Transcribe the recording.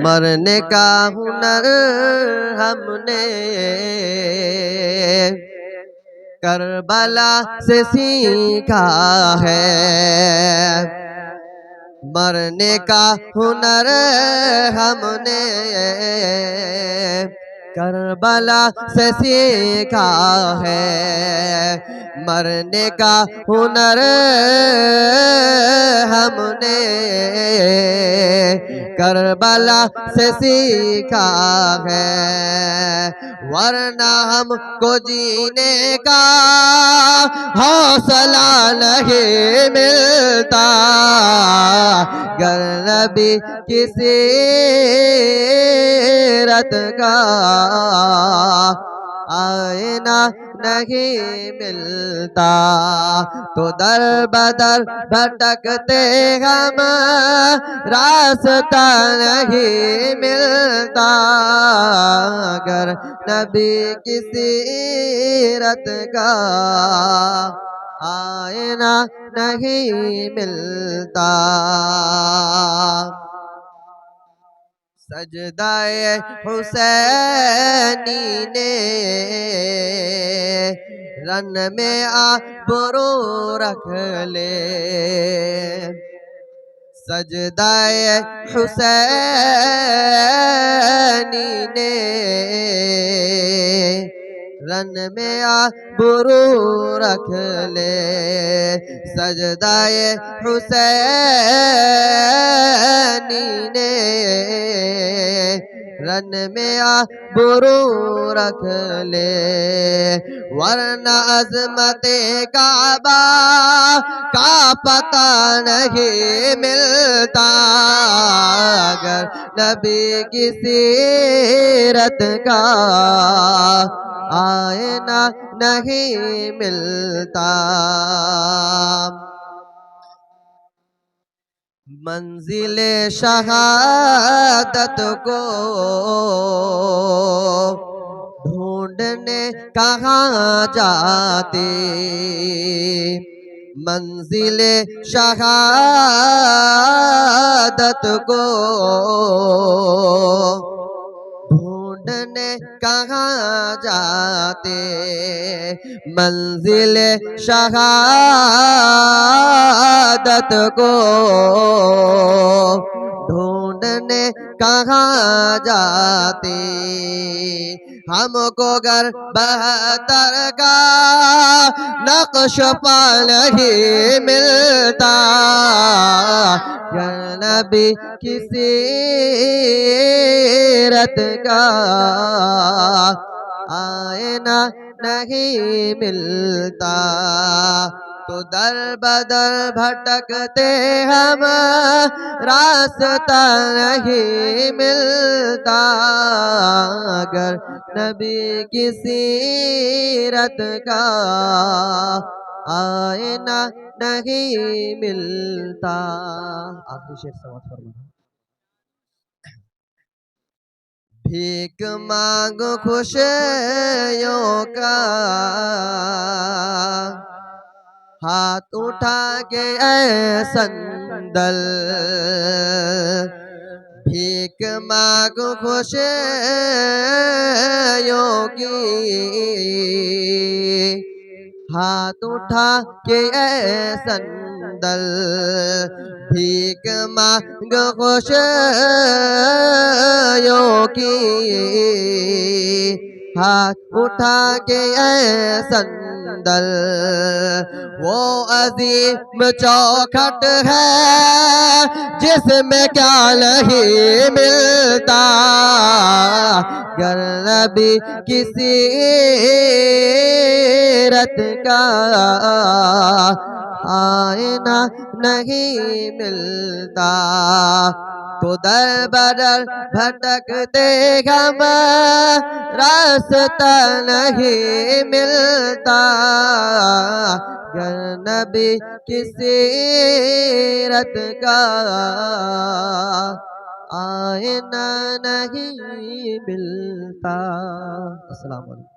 مرنے کا ہنر ہم نے کربلا سے سیکھا ہے، مرنے کا ہنر ہم نے کربلا سے سیکھا ہے، مرنے کا ہنر ہم نے کربلا سے سیکھا ہے، ورنہ ہم کو جینے کا حوصلہ نہیں ملتا، گر نبی کی سیرت کا آئینہ نہیں ملتا، تو در بدر بھٹکتے ہم راستہ نہیں ملتا، گر نبی کی سیرت کا آئینہ نہیں ملتا۔ سجدہ حسینی نے رن میں آبرو رکھ لے، سجدہ حسینی نے رن میں آبرو رکھ لے، سجدہ حسینی نے رن میں آبرو رکھ لے، ورنہ عظمت کعبہ کا پتہ نہیں ملتا، اگر نبی کی سیرت کا آئینہ نہیں ملتا۔ منزل شہادت کو ڈھونڈنے کہاں جاتے، منزل شہادت کو ڈھونڈنے کہاں جاتے، منزل شہادت کو ڈھونڈنے کہاں جاتے، ہم کو گر بہتر کا نقش پا نہیں ملتا، گر نبی کی سیرت کا آئینہ نہیں ملتا، تو در بدر بھٹکتے ہم راستہ نہیں ملتا، اگر نبی کی سیرت کا آئینہ نہیں ملتا۔ آخری شعر سماعت فرمائیں۔ بھیک مانگ خوشیوں کا ہاتھ اٹھا کے اے سندل، بھیک مانگ خوشیوں کی ہاتھ اٹھا کے اے سندل، بھیک مانگ خوشیوں کی ہاتھ اٹھا کے اے سندل، وہ عظیم چوکھٹ ہے جس میں کیا نہیں ملتا، گر نبی کی سیرت کا آئینہ نہیں ملتا، تو در بدر بھٹکتے ہم راستہ نہیں ملتا، گر نبی کی سیرت کا آئینہ نہیں ملتا۔ السلام علیکم۔